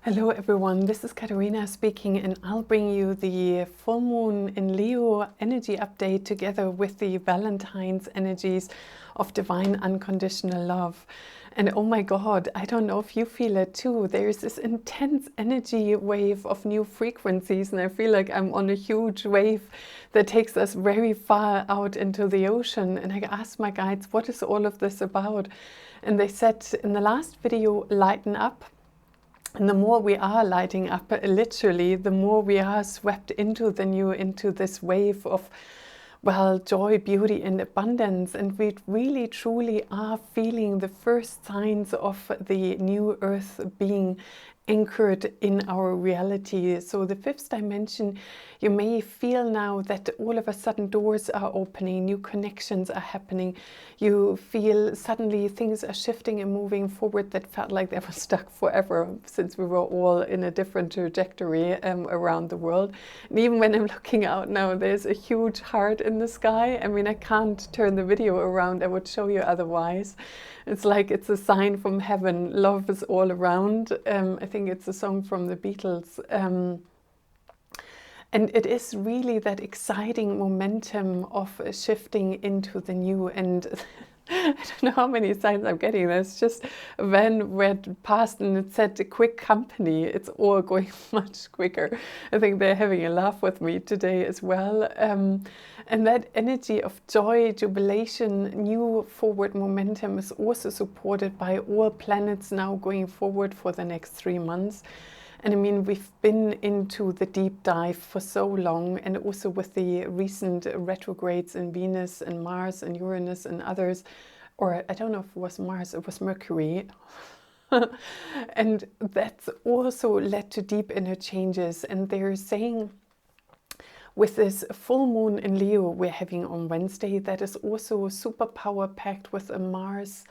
Hello everyone, this is Katerina speaking, and I'll bring you the full moon in Leo energy update together with the Valentine's energies of divine unconditional love. And oh my God, I don't know if you feel it too. There's this intense energy wave of new frequencies, and I feel like I'm on a huge wave that takes us very far out into the ocean. And I asked my guides, what is all of this about? And they said in the last video, lighten up. And the more we are lighting up, literally, the more we are swept into the new, into this wave of, well, joy, beauty, and abundance. And we really, truly are feeling the first signs of the new earth being anchored in our reality. So the fifth dimension, you may feel now that all of a sudden doors are opening, new connections are happening. You feel suddenly things are shifting and moving forward that felt like they were stuck forever, since we were all in a different trajectory around the world. And even when I'm looking out now, there's a huge heart in the sky. I mean, I can't turn the video around, I would show you otherwise. It's like it's a sign from heaven. Love is all around. I think it's a song from the Beatles. And it is really that exciting momentum of shifting into the new. And I don't know how many signs I'm getting. There's just a van went past and it said quick company. It's all going much quicker. I think they're having a laugh with me today as well. And that energy of joy, jubilation, new forward momentum is also supported by all planets now going forward for the next 3 months. And I mean, we've been into the deep dive for so long, and also with the recent retrogrades in Venus and Mars and Uranus and others, or I don't know if it was Mars, it was Mercury. And that's also led to deep inner changes. And they're saying with this full moon in Leo we're having on Wednesday, that is also superpower packed with a Mars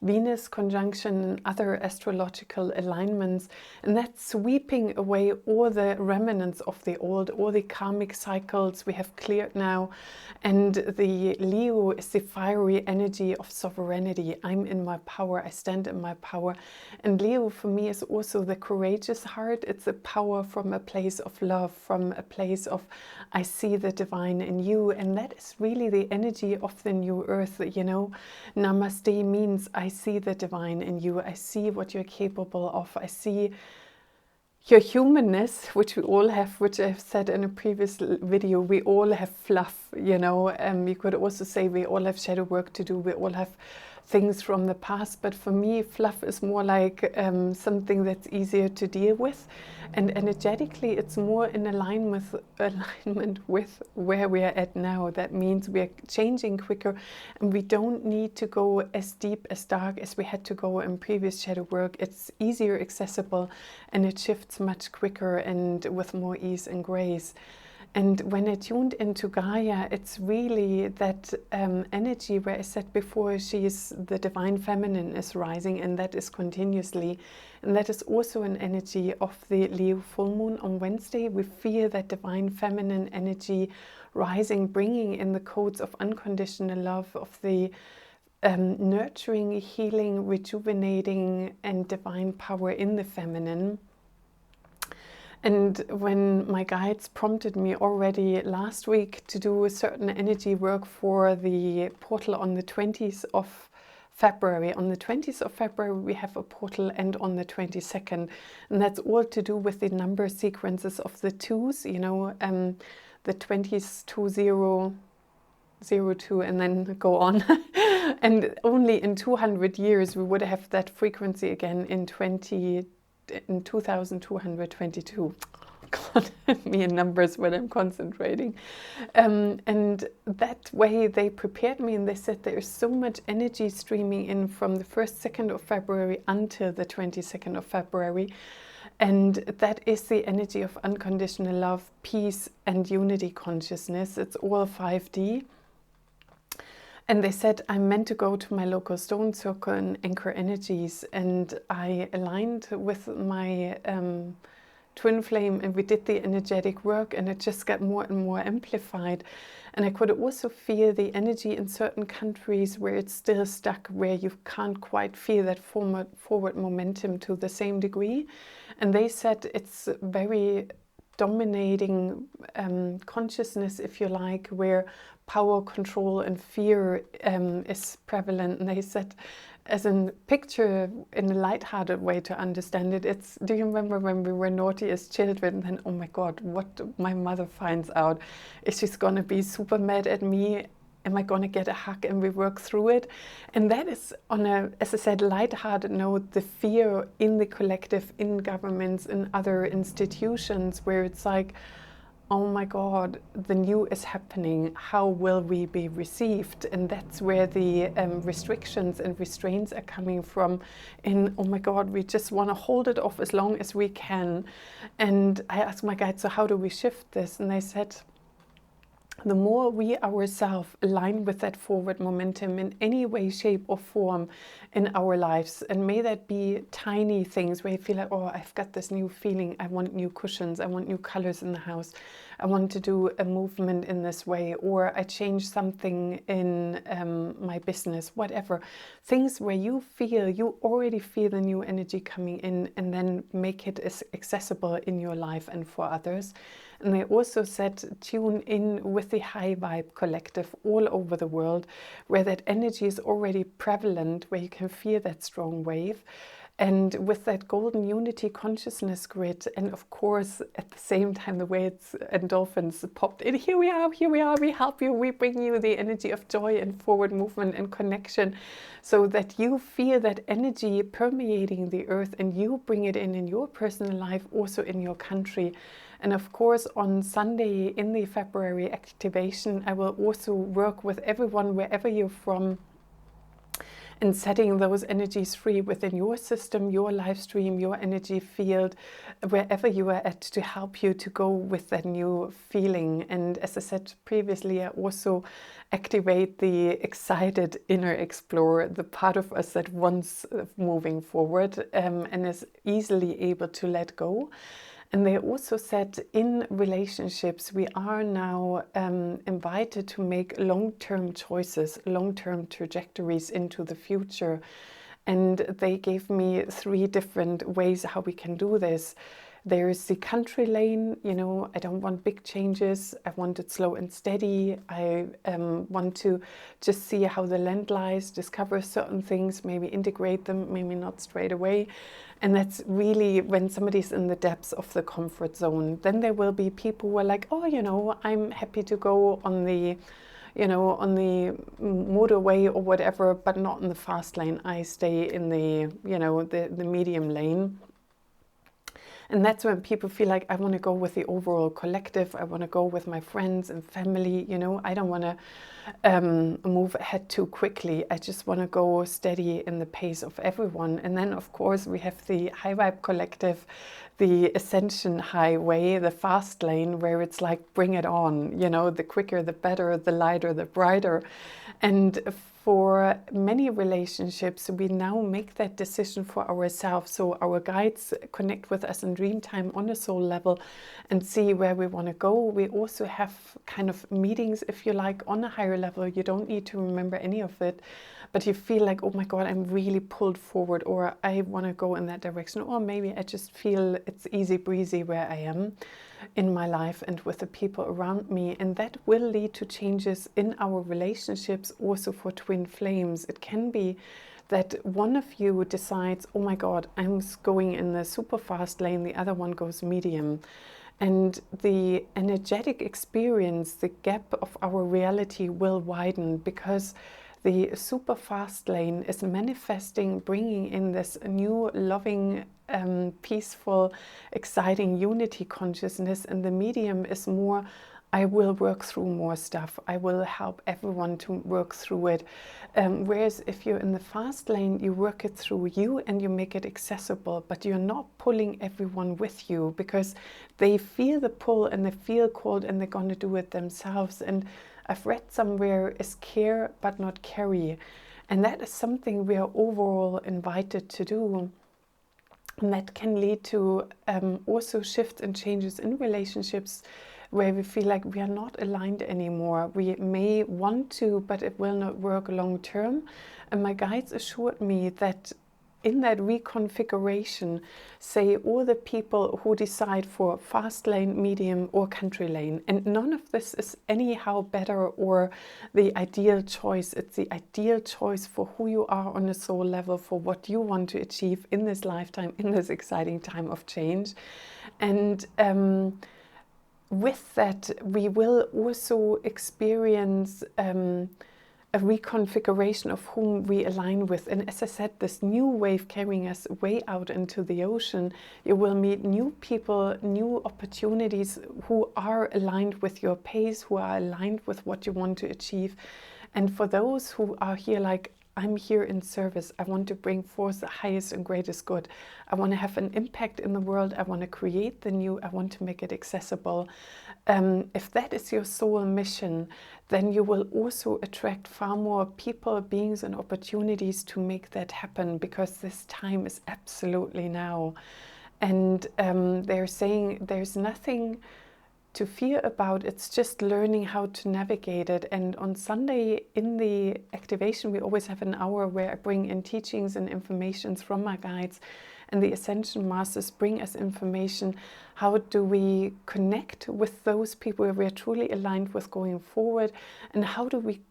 Venus conjunction and other astrological alignments, and that's sweeping away all the remnants of the old, all the karmic cycles we have cleared now. And the Leo is the fiery energy of sovereignty. I'm in my power, I stand in my power. And Leo for me is also the courageous heart. It's a power from a place of love, from a place of I see the divine in you. And that is really the energy of the new earth, you know. Namaste means I see the divine in you. I see what you're capable of. I see your humanness, which we all have, which I've said in a previous video. We all have fluff, you know. You could also say we all have shadow work to do. We all have things from the past. But for me, fluff is more like something that's easier to deal with. And energetically, it's more in alignment with where we are at now. That means we are changing quicker, and we don't need to go as deep, as dark as we had to go in previous shadow work. It's easier accessible, and it shifts much quicker and with more ease and grace. And when I tuned into Gaia, it's really that energy where I said before, she's the divine feminine is rising, and that is continuously. And that is also an energy of the Leo full moon on Wednesday. We feel that divine feminine energy rising, bringing in the codes of unconditional love, of the nurturing, healing, rejuvenating, and divine power in the feminine. And when my guides prompted me already last week to do a certain energy work for the portal on the 20th of February. On the 20th of February we have a portal, and on the 22nd. And that's all to do with the number sequences of the twos, you know, the 20s, 2002, and then go on. And only in 200 years we would have that frequency again in 2222. God, me in numbers when I'm concentrating. And that way they prepared me, and they said there is so much energy streaming in from the 1st, 2nd of February until the 22nd of February. And that is the energy of unconditional love, peace, and unity consciousness. It's all 5D. And they said I'm meant to go to my local stone circle and anchor energies, and I aligned with my twin flame, and we did the energetic work, and it just got more and more amplified. And I could also feel the energy in certain countries where it's still stuck, where you can't quite feel that forward momentum to the same degree. And they said it's very dominating consciousness, if you like, where power, control and fear is prevalent. And they said, as a picture, in a light-hearted way to understand it, it's, do you remember when we were naughty as children? Then, oh my God, what my mother finds out, is she's gonna be super mad at me? Am I gonna get a hug? And we work through it. And that is on a, as I said, light-hearted note, the fear in the collective, in governments, in other institutions, where it's like, oh my God, the new is happening. How will we be received? And that's where the restrictions and restraints are coming from. And oh my God, we just want to hold it off as long as we can. And I asked my guide, so how do we shift this? And they said, the more we ourselves align with that forward momentum in any way, shape or form in our lives, and may that be tiny things where you feel like, oh, I've got this new feeling, I want new cushions, I want new colors in the house, I want to do a movement in this way, or I change something in my business, whatever. Things where you already feel the new energy coming in, and then make it as accessible in your life and for others. And they also said, tune in with the high vibe collective all over the world, where that energy is already prevalent, where you can feel that strong wave. And with that golden unity consciousness grid, and of course, at the same time, the way it's, and dolphins popped in, here we are, we help you, we bring you the energy of joy and forward movement and connection, so that you feel that energy permeating the earth, and you bring it in your personal life, also in your country. And of course, on Sunday in the February activation, I will also work with everyone, wherever you're from, and setting those energies free within your system, your live stream, your energy field, wherever you are at, to help you to go with that new feeling. And as I said previously, I also activate the excited inner explorer, the part of us that wants moving forward and is easily able to let go. And they also said, in relationships, we are now invited to make long-term choices, long-term trajectories into the future. And they gave me 3 different ways how we can do this. There's the country lane, you know, I don't want big changes. I want it slow and steady. I want to just see how the land lies, discover certain things, maybe integrate them, maybe not straight away. And that's really when somebody's in the depths of the comfort zone. Then there will be people who are like, oh, you know, I'm happy to go on the, you know, on the motorway or whatever, but not in the fast lane. I stay in the, you know, the medium lane. And that's when people feel like, I want to go with the overall collective. I want to go with my friends and family. You know, I don't want to move ahead too quickly. I just want to go steady in the pace of everyone. And then, of course, we have the high vibe collective, the Ascension highway, the fast lane, where it's like, bring it on. You know, the quicker, the better, the lighter, the brighter. And for many relationships, we now make that decision for ourselves. So our guides connect with us in dream time on a soul level and see where we want to go. We also have kind of meetings, if you like, on a higher level. You don't need to remember any of it, but you feel like, oh my God, I'm really pulled forward, or I want to go in that direction, or maybe I just feel it's easy breezy where I am in my life and with the people around me. And that will lead to changes in our relationships, also for twin flames. It can be that one of you decides, oh my God, I'm going in the super fast lane, the other one goes medium. And the energetic experience, the gap of our reality will widen, because the super fast lane is manifesting, bringing in this new loving, peaceful, exciting unity consciousness. And the medium is more, I will work through more stuff. I will help everyone to work through it. Whereas if you're in the fast lane, you work it through you and you make it accessible, but you're not pulling everyone with you, because they feel the pull and they feel called and they're going to do it themselves. And I've read somewhere is care but not carry. And that is something we are overall invited to do. And that can lead to also shifts and changes in relationships, where we feel like we are not aligned anymore. We may want to, but it will not work long term. And my guides assured me that in that reconfiguration, say all the people who decide for fast lane, medium or country lane, and none of this is anyhow better or the ideal choice. It's the ideal choice for who you are on a soul level, for what you want to achieve in this lifetime, in this exciting time of change. And with that, we will also experience a reconfiguration of whom we align with. And as I said, this new wave carrying us way out into the ocean, you will meet new people, new opportunities who are aligned with your pace, who are aligned with what you want to achieve. And for those who are here like, I'm here in service, I want to bring forth the highest and greatest good. I want to have an impact in the world. I want to create the new. I want to make it accessible. If that is your soul mission, then you will also attract far more people, beings, and opportunities to make that happen, because this time is absolutely now. And they're saying there's nothing to fear about. It's just learning how to navigate it. And on Sunday in the activation, we always have an hour where I bring in teachings and informations from my guides, and the Ascension Masters bring us information. How do we connect with those people we are truly aligned with going forward, and how do we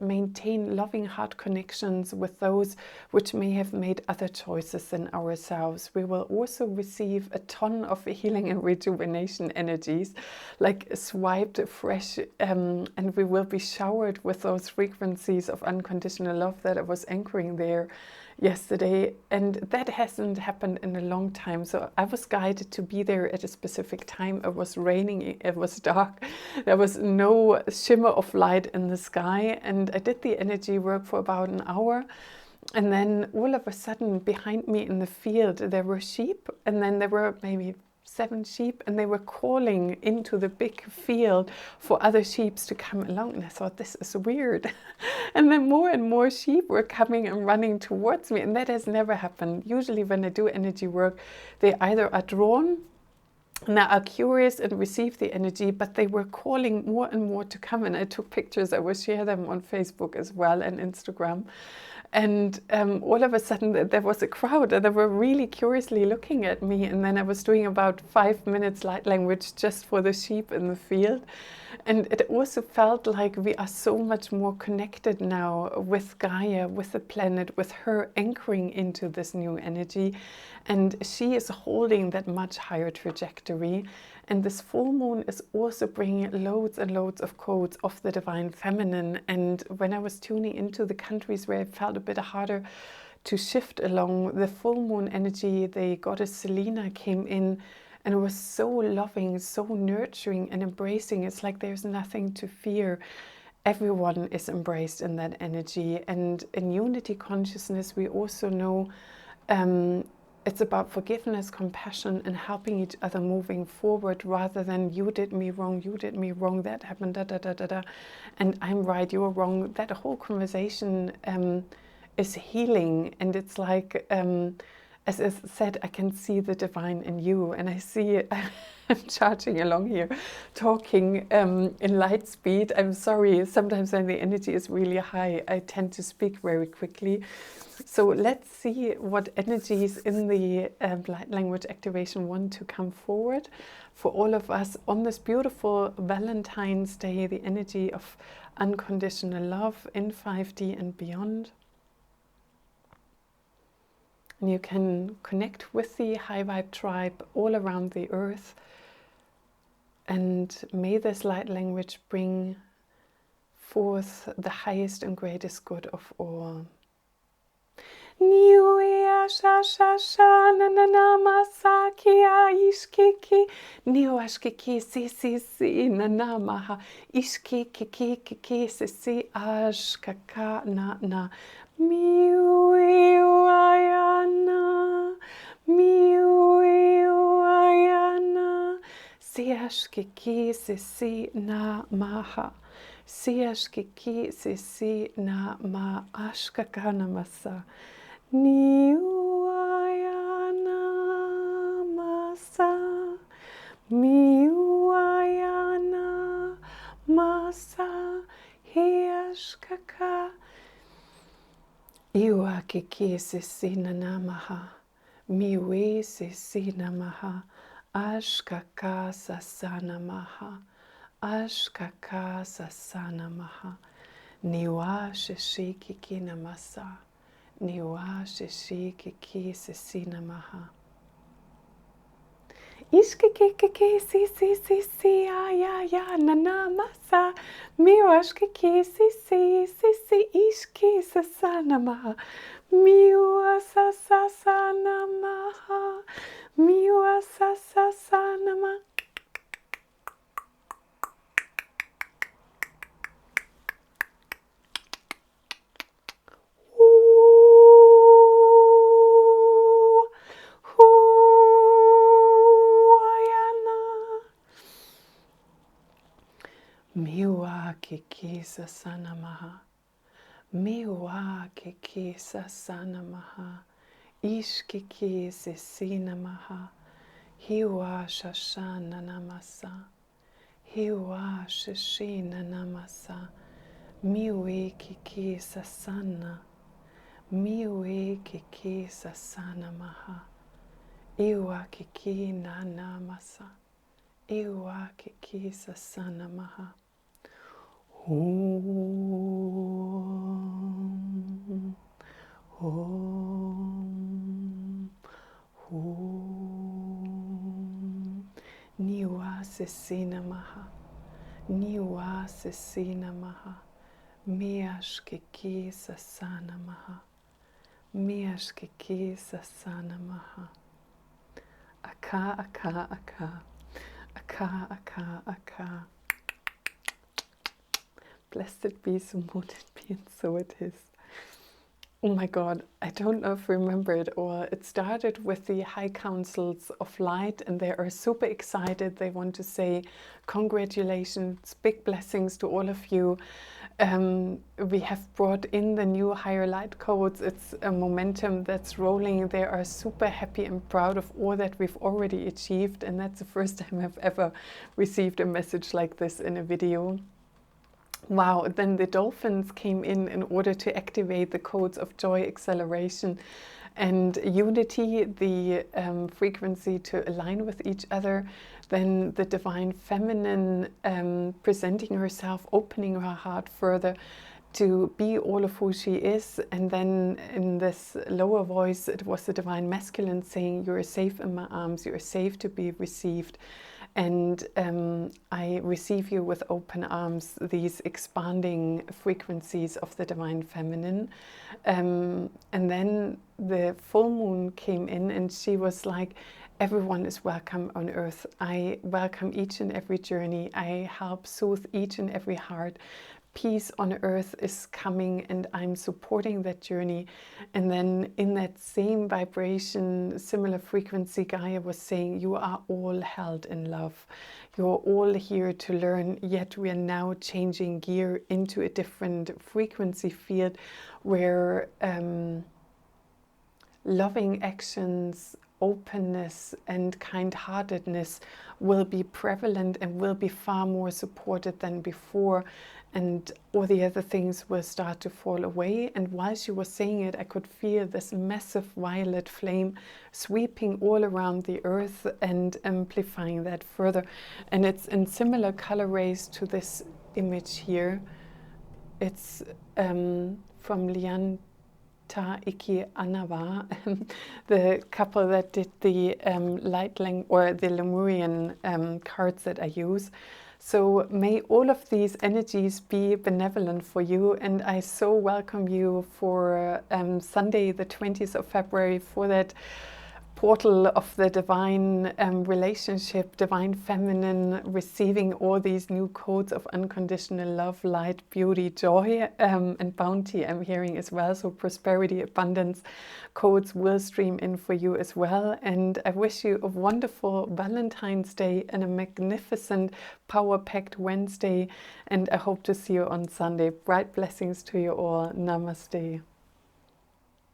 maintain loving heart connections with those which may have made other choices than ourselves. We will also receive a ton of healing and rejuvenation energies, like swiped fresh, and we will be showered with those frequencies of unconditional love that I was anchoring there yesterday, and that hasn't happened in a long time. So I was guided to be there at a specific time. It was raining, it was dark, there was no shimmer of light in the sky, and I did the energy work for about an hour. And then all of a sudden behind me in the field there were sheep, and then there were maybe 7 sheep, and they were calling into the big field for other sheep to come along. And I thought, this is weird. And then more and more sheep were coming and running towards me, and that has never happened. Usually when I do energy work, they either are drawn and are curious and receive the energy, but they were calling more and more to come. And I took pictures. I will share them on Facebook as well and Instagram. And all of a sudden there was a crowd, and they were really curiously looking at me. And then I was doing about 5 minutes light language just for the sheep in the field. And it also felt like we are so much more connected now with Gaia, with the planet, with her anchoring into this new energy. And she is holding that much higher trajectory. And this full moon is also bringing loads and loads of codes of the divine feminine. And when I was tuning into the countries where it felt a bit harder to shift along, the full moon energy, the goddess Selena came in, and it was so loving, so nurturing and embracing. It's like there's nothing to fear. Everyone is embraced in that energy. And in unity consciousness, we also know it's about forgiveness, compassion, and helping each other moving forward, rather than you did me wrong, that happened, da da da da da, and I'm right, you're wrong. That whole conversation is healing, and it's like, as I said, I can see the divine in you, and I see it. I'm charging along here, talking in light speed. I'm sorry, sometimes when the energy is really high, I tend to speak very quickly. So let's see what energies in the light language activation want to come forward for all of us on this beautiful Valentine's Day, the energy of unconditional love in 5D and beyond. And you can connect with the high vibe tribe all around the earth. And may this light language bring forth the highest and greatest good of all. Niuia shasha na na na masakia ishkiki niuashkiki si na na maha ishkiki kiki si ashkaka na miuiuayana miuiuayana siashkiki si na maha siashkiki si na ma ashkaka namasa Niuayana masa, miuayana masa, hiashkaka, iua Miwa kikisi sina namaha. Miwe sina maha. Ashkaka sasana maha. Ashkaka sasana maha. Niwa shishi kiki namasa. Niwa shishi kiki sisina maha. Ishkiki si ya nana masa. Miwashkiki si ishki sasana maha. Miwa sasana maha. Miwa sasana maha. Miwa kiki sasana maha. Miwa kiki sasana maha. Ishkiki sisina maha. Hiwa shashana namasa. Hiwa shishina namasa. Miwe kiki sasana. Miwe kiki sasana maha. Iwa kiki na namasa. Iwa kiki sasana maha. Om. Om. Om. Niwa sisina maha. Niwa sisina maha. Miashkiki sasana maha. Miashkiki sasana maha. Aka, aka, aka. Aka, aka, aka. Blessed be, so mote it be, and so it is. Oh my God, I don't know if you remember it, or it started with the High Councils of Light, and they are super excited. They want to say congratulations, big blessings to all of you. We have brought in the new higher light codes. It's a momentum that's rolling. They are super happy and proud of all that we've already achieved, and that's the first time I've ever received a message like this in a video. Wow, then the dolphins came in order to activate the codes of joy, acceleration, and unity, the frequency to align with each other. Then the divine feminine presenting herself, opening her heart further to be all of who she is. And then in this lower voice, it was the divine masculine saying, you are safe in my arms, you are safe to be received. And I receive you with open arms, these expanding frequencies of the divine feminine. And then the full moon came in, and she was like, everyone is welcome on earth. I welcome each and every journey. I help soothe each and every heart. Peace on earth is coming, and I'm supporting that journey. And then in that same vibration, similar frequency, Gaia was saying, you are all held in love. You're all here to learn, yet we are now changing gear into a different frequency field where loving actions, openness and kind-heartedness will be prevalent and will be far more supported than before, and all the other things will start to fall away. And while she was saying it, I could feel this massive violet flame sweeping all around the earth and amplifying that further. And it's in similar color rays to this image here. It's from Lian Iki Anawa, the couple that did the or the Lemurian cards that I use. So may all of these energies be benevolent for you, and I so welcome you for Sunday the 20th of February for that portal of the divine relationship, divine feminine, receiving all these new codes of unconditional love, light, beauty, joy, and bounty I'm hearing as well. So prosperity, abundance codes will stream in for you as well. And I wish you a wonderful Valentine's Day and a magnificent power-packed Wednesday. And I hope to see you on Sunday. Bright blessings to you all. Namaste.